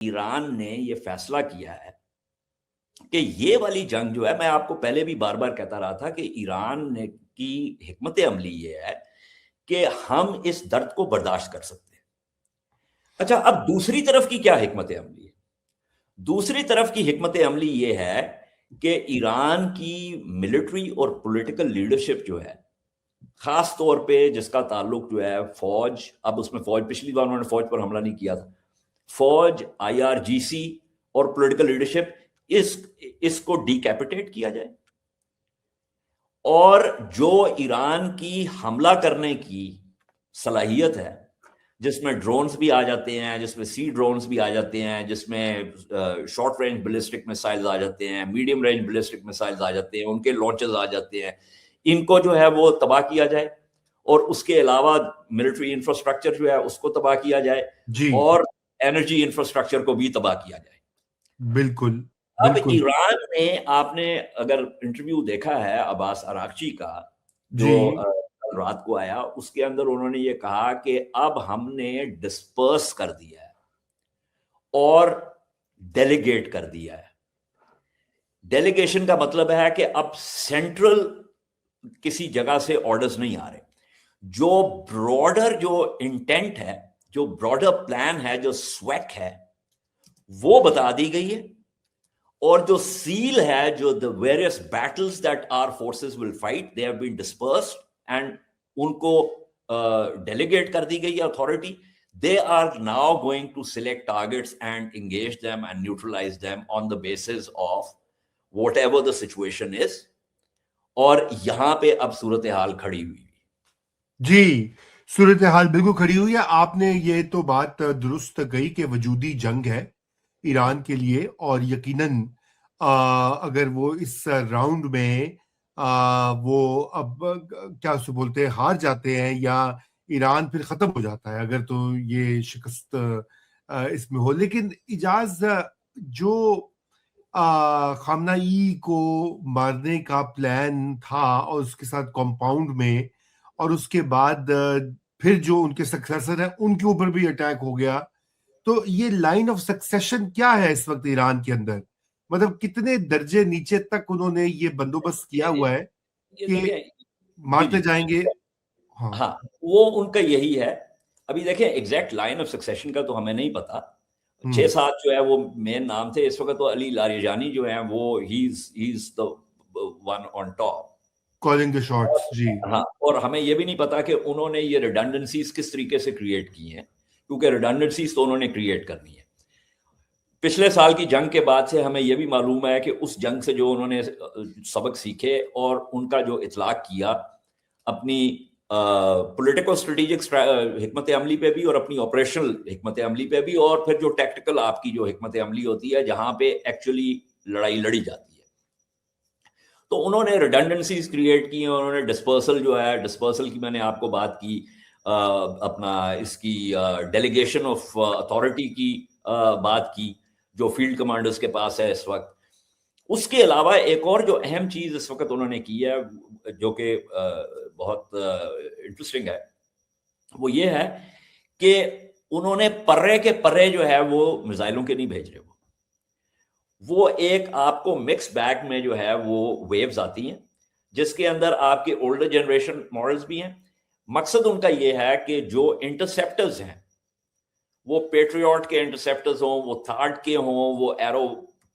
ایران نے یہ فیصلہ کیا ہے کہ یہ والی جنگ جو ہے، میں آپ کو پہلے بھی بار بار کہتا رہا تھا کہ ایران کی حکمت عملی یہ ہے کہ ہم اس درد کو برداشت کر سکتے ہیں۔ اچھا، اب دوسری طرف کی کیا حکمت عملی ہے؟ دوسری طرف کی حکمت عملی یہ ہے کہ ایران کی ملٹری اور پولیٹیکل لیڈرشپ جو ہے، خاص طور پہ جس کا تعلق جو ہے فوج، اب اس میں فوج، پچھلی بار انہوں نے فوج پر حملہ نہیں کیا تھا، فوج، IRGC اور پولیٹیکل لیڈرشپ، اس کو ڈیکیپیٹیٹ کیا جائے، اور جو ایران کی حملہ کرنے کی صلاحیت ہے، جس میں ڈرونز بھی آ جاتے ہیں، جس میں سی ڈرونز بھی آ جاتے ہیں، جس میں شارٹ رینج بیلسٹک میسائلز آ جاتے ہیں، میڈیم رینج بیلسٹک میسائلز آ جاتے ہیں، ان کے لانچز آ جاتے ہیں، ان کو جو ہے وہ تباہ کیا جائے، اور اس کے علاوہ ملٹری انفراسٹرکچر جو ہے اس کو تباہ کیا جائے، جی اور انرجی انفراسٹرکچر کو بھی تباہ کیا جائے۔ بالکل اب بالکل ایران نے، آپ نے اگر انٹرویو دیکھا ہے عباس عراقچی کا جو جی کل رات کو آیا، اس کے اندر انہوں نے یہ کہا کہ اب ہم نے ڈسپرس کر دیا ہے اور ڈیلیگیٹ کر دیا ہے۔ ڈیلیگیشن کا مطلب ہے کہ اب سینٹرل کسی جگہ سے آرڈرز نہیں آ رہے، جو براڈر جو انٹینٹ ہے، جو براڈر پلان ہے، جو سویک ہے، وہ بتا دی گئی ہے، اور جو سیل ہے، جو the various battles that our forces will fight, they have been dispersed and ان کو ڈیلیگیٹ کر دی گئی ہے authority. they are now going to select targets and engage them and neutralize them on the basis of whatever the situation is۔ اور یہاں پہ اب صورتحال کھڑی ہوئی۔ جی صورتحال بالکل کھڑی ہوئی ہے۔ آپ نے یہ تو بات درست کہی کہ وجودی جنگ ہے ایران کے لیے، اور یقیناً اگر وہ اس راؤنڈ میں وہ اب کیا اسے بولتے ہیں ہار جاتے ہیں، یا ایران پھر ختم ہو جاتا ہے اگر تو یہ شکست اس میں ہو۔ لیکن اجاز، جو خامنہ ای کو مارنے کا پلان تھا، اور اس کے ساتھ کمپاؤنڈ میں، اور اس کے بعد پھر جو ان کے سکسیسر ہیں ان کے اوپر بھی اٹیک ہو گیا، تو یہ لائن آف سکسیشن کیا ہے اس وقت ایران کے اندر؟ مطلب کتنے درجے نیچے تک انہوں نے یہ بندوبست کیا ہوا ہے یہ کہ دیکھیں، مارتے جائیں گے؟ ہاں ہاں، وہ ان کا یہی ہے۔ ابھی دیکھیں ایگزیکٹ لائن آف سکسیشن کا تو ہمیں نہیں پتا، 6-7 جو ہے وہ مین نام تھے اس وقت، تو علی لاریجانی جو ہیں وہ ہی is the one on top۔ Calling the shots. جی ہاں، اور ہمیں یہ بھی نہیں پتا کہ انہوں نے یہ ریڈنڈنسیز کس طریقے سے کریٹ کی ہیں، کیونکہ ریڈنڈنسیز تو انہوں نے کریٹ کرنی ہے۔ پچھلے سال کی جنگ کے بعد سے ہمیں یہ بھی معلوم ہے کہ اس جنگ سے جو انہوں نے سبق سیکھے، اور ان کا جو اطلاق کیا اپنی پولیٹیکل اسٹریٹجک حکمت عملی پہ بھی، اور اپنی آپریشنل حکمت عملی پہ بھی، اور پھر جو ٹیکٹیکل آپ کی جو حکمت عملی ہوتی ہے جہاں پہ ایکچولی لڑائی لڑی جاتی ہے، تو انہوں نے ریڈنڈنسیز کریٹ کی ہیں۔ انہوں نے ڈسپرسل جو ہے، ڈسپرسل کی میں نے آپ کو بات کی، اپنا اس کی ڈیلیگیشن آف اتھارٹی کی بات کی جو فیلڈ کمانڈرز کے پاس ہے اس وقت۔ اس کے علاوہ ایک اور جو اہم چیز اس وقت انہوں نے کی ہے، جو کہ بہت انٹرسٹنگ ہے، وہ یہ ہے کہ انہوں نے پرے کے پرے جو ہے وہ میزائلوں کے نہیں بھیج رہے، وہ ایک آپ کو مکس بیگ میں جو ہے وہ ویوز آتی ہیں، جس کے اندر آپ کے اولڈر جنریشن ماڈلز بھی ہیں۔ مقصد ان کا یہ ہے کہ جو انٹرسیپٹرز ہیں، وہ پیٹریوٹ کے انٹرسیپٹرز ہوں، وہ تھارڈ کے ہوں، وہ ایرو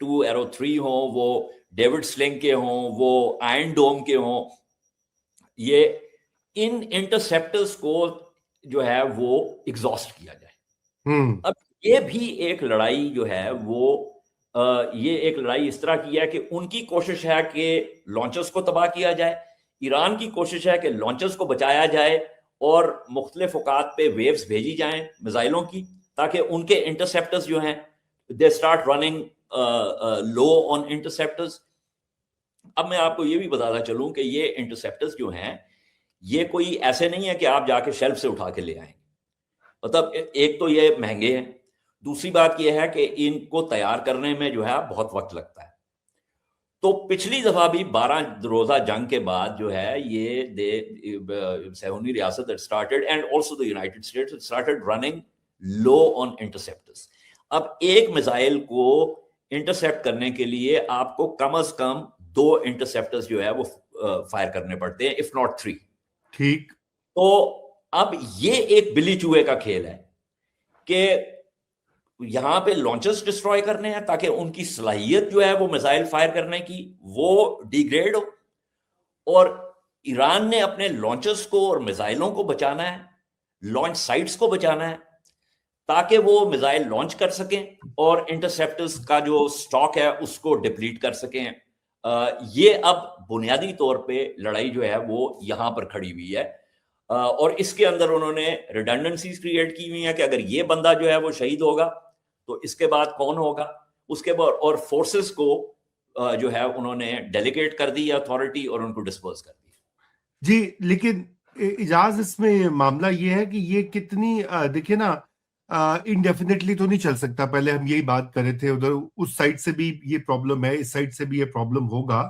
2 ایرو 3 ہوں، وہ ڈیوڈ سلنگ کے ہوں، وہ آئرن ڈوم کے ہوں، یہ ان انٹرسیپٹرز کو جو ہے وہ ایگزاسٹ کیا جائے۔ اب یہ بھی ایک لڑائی جو ہے وہ یہ ایک لڑائی اس طرح کی ہے کہ ان کی کوشش ہے کہ لانچرز کو تباہ کیا جائے، ایران کی کوشش ہے کہ لانچرز کو بچایا جائے، اور مختلف اوقات پہ ویوز بھیجی جائیں میزائلوں کی، تاکہ ان کے انٹرسیپٹرز جو ہیں they start running low on interceptors۔ اب میں آپ کو یہ بھی بتاتا چلوں کہ یہ انٹرسیپٹرز جو ہیں، یہ کوئی ایسے نہیں ہے کہ آپ جا کے شیلف سے اٹھا کے لے آئیں، مطلب ایک تو یہ مہنگے ہیں، دوسری بات یہ ہے کہ ان کو تیار کرنے میں جو ہے بہت وقت لگتا ہے۔ تو پچھلی دفعہ بھی 12 روزہ جنگ کے بعد جو ہے یہ صہیونی ریاست started and also the United States started running low on interceptors۔ اب ایک میزائل کو انٹرسیپٹ کرنے کے لیے آپ کو کم از کم 2 انٹرسیپٹرز جو ہے وہ فائر کرنے پڑتے ہیں, اف ناٹ 3. ٹھیک. تو اب یہ ایک بلی چوہے کا کھیل ہے کہ یہاں پہ لانچرز ڈسٹروائے کرنے ہیں تاکہ ان کی صلاحیت جو ہے وہ میزائل فائر کرنے کی وہ ڈیگریڈ ہو, اور ایران نے اپنے لانچرز کو اور میزائلوں کو بچانا ہے, لانچ سائٹس کو بچانا ہے تاکہ وہ میزائل لانچ کر سکیں اور انٹرسیپٹرز کا جو سٹاک ہے اس کو ڈپلیٹ کر سکیں. یہ اب بنیادی طور پہ لڑائی جو ہے وہ یہاں پر کھڑی ہوئی ہے, اور اس کے اندر انہوں نے ریڈنڈنسیز کریٹ کی ہوئی ہیں کہ اگر یہ بندہ جو ہے وہ شہید ہوگا تو اس کے بعد کون ہوگا, اس کے بعد, اور فورسز کو جو ہے انہوں نے ڈیلیگیٹ کر دی اتھارٹی اور ان کو ڈسپرس کر دی. جی لیکن اجاز اس میں معاملہ یہ ہے کہ یہ کتنی دیکھیں نا انڈیفینیٹلی تو نہیں چل سکتا. پہلے ہم یہی بات کر رہے تھے, ادھر اس سائڈ سے بھی یہ پرابلم ہے, اس سائڈ سے بھی یہ پرابلم ہوگا,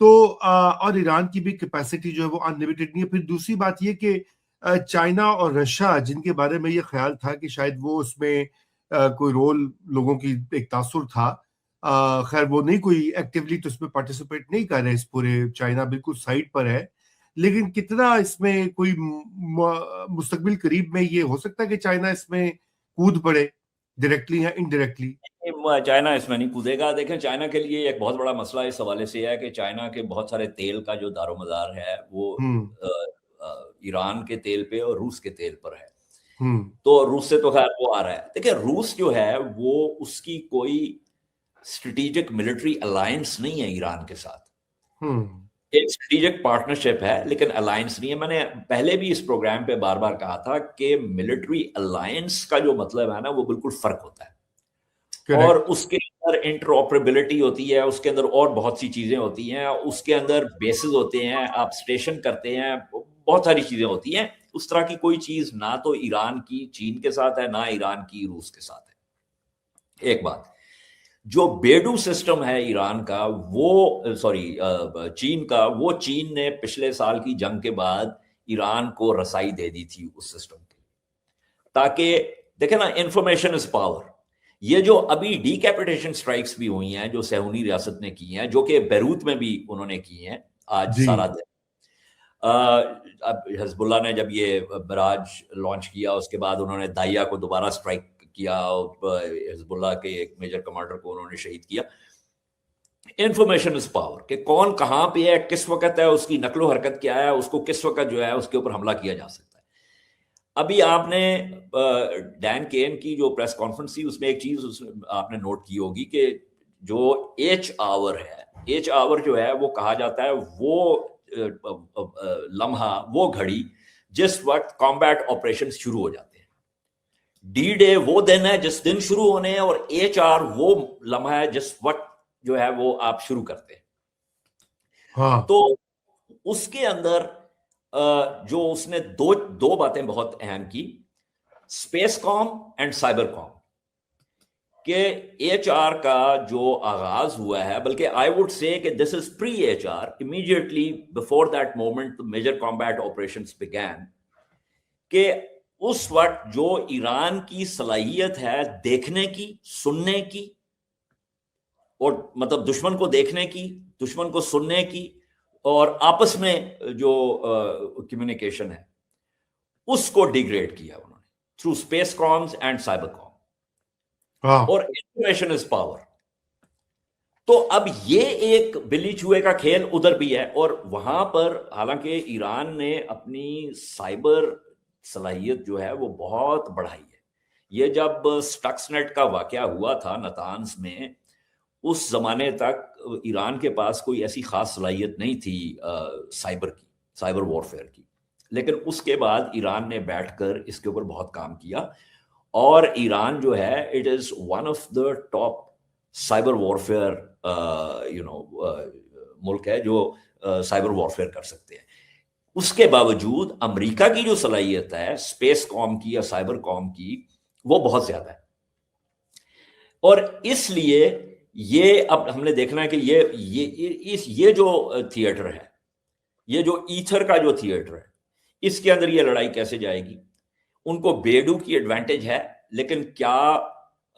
تو اور ایران کی بھی کیپیسٹی جو ہے وہ انلیمیٹڈ نہیں ہے. پھر دوسری بات یہ کہ چائنا اور رشیا جن کے بارے میں یہ خیال تھا کہ شاید وہ اس میں کوئی رول لوگوں کی ایک تاثر تھا, خیر وہ نہیں کوئی ایکٹیولی تو اس میں پارٹیسپیٹ نہیں کر رہے اس پورے, چائنا بالکل سائڈ پر ہے, لیکن کتنا اس میں کوئی مستقبل قریب میں یہ ہو سکتا ہے کہ چائنا اس میں کود پڑے ڈائریکٹلی یا انڈائریکٹلی؟ چائنا اس میں نہیں کودے گا. دیکھیں چائنا کے لیے ایک بہت بڑا مسئلہ اس حوالے سے ہے کہ چائنا کے بہت سارے تیل کا جو دار و مدار ہے وہ ایران کے تیل پہ اور روس کے تیل پر ہے. تو روس سے تو خیر وہ آ رہا ہے. دیکھیں روس جو ہے وہ اس کی کوئی اسٹریٹجک ملٹری الائنس نہیں ہے ایران کے ساتھ, ایک اسٹریٹجک پارٹنرشپ ہے لیکن الائنس نہیں ہے. میں نے پہلے بھی اس پروگرام پہ بار بار کہا تھا کہ ملٹری الائنس کا جو مطلب ہے نا وہ بالکل فرق ہوتا ہے, اور اس کے اندر انٹرآپریبلٹی ہوتی ہے, اس کے اندر اور بہت سی چیزیں ہوتی ہیں, اس کے اندر بیسز ہوتے ہیں, آپ اسٹیشن کرتے ہیں, بہت ساری چیزیں ہوتی ہیں. اس طرح کی کوئی چیز نہ تو ایران کی چین کے ساتھ ہے, نہ ایران کی روس کے ساتھ ہے. ایک بات, جو بیڈو سسٹم ہے ایران کا وہ چین کا, وہ چین نے پچھلے سال کی جنگ کے بعد ایران کو رسائی دے دی تھی اس سسٹم کی, تاکہ دیکھیں نا انفارمیشن از پاور. یہ جو ابھی ڈی کیپیٹیشن سٹرائکس بھی ہوئی ہیں جو صہیونی ریاست نے کی ہیں, جو کہ بیروت میں بھی انہوں نے کی ہیں آج سارا دن. اب حزب اللہ نے جب یہ براج لانچ کیا اس کے بعد انہوں نے دائیا کو دوبارہ سٹرائک کیا, حزب اللہ کے ایک میجر کمانڈر کو انہوں نے شہید کیا. انفارمیشن از پاور, کہ کون کہاں پہ ہے, کس وقت ہے, اس کی نقل و حرکت کیا ہے, اس کو کس وقت جو ہے اس کے اوپر حملہ کیا جا سکتا ہے. ابھی آپ نے ڈین کین کی جو پریس کانفرنس تھی اس میں ایک چیز آپ نے نوٹ کی ہوگی کہ جو ایچ آور ہے, ایچ آور جو ہے وہ کہا جاتا ہے وہ لمحہ, وہ گھڑی جس وقت کامبیٹ آپریشن شروع ہو جاتے ہیں. ڈی ڈے وہ دن ہے جس دن شروع ہونے ہیں, اور ایچ آر وہ لمحہ ہے جس وقت جو ہے وہ آپ شروع کرتے ہیں. تو اس کے اندر جو اس نے دو باتیں بہت اہم کی, اسپیس کام اینڈ سائبر کام, کہ ایچ آر کا جو آغاز ہوا ہے, بلکہ آئی وڈ سے کہ this is pre H hour, immediately before that moment major combat operations begin, کہ اس وقت جو ایران کی صلاحیت ہے دیکھنے کی, سننے کی, اور مطلب دشمن کو دیکھنے کی, دشمن کو سننے کی, اور آپس میں جو کمیونیکیشن ہے اس کو ڈیگریڈ کیا انہوں نے through space comms and cyber comm, اور انفارمیشن از پاور. تو اب یہ ایک بلی چوہے کا کھیل ادھر بھی ہے, اور وہاں پر حالانکہ ایران نے اپنی سائبر صلاحیت جو ہے وہ بہت بڑھائی ہے. یہ جب سٹکس نیٹ کا واقعہ ہوا تھا نتانز میں, اس زمانے تک ایران کے پاس کوئی ایسی خاص صلاحیت نہیں تھی سائبر کی, سائبر وارفیئر کی, لیکن اس کے بعد ایران نے بیٹھ کر اس کے اوپر بہت کام کیا, اور ایران جو ہے it is one of the top cyber warfare ملک ہے جو سائبر وارفیئر کر سکتے ہیں. اس کے باوجود امریکہ کی جو صلاحیت ہے اسپیس کام کی یا سائبر کام کی وہ بہت زیادہ ہے, اور اس لیے یہ اب ہم نے دیکھنا ہے کہ یہ جو تھیٹر ہے, یہ جو ایتھر کا جو تھیٹر ہے, اس کے اندر یہ لڑائی کیسے جائے گی. ان کو بیڈو کی ایڈوانٹیج ہے, لیکن کیا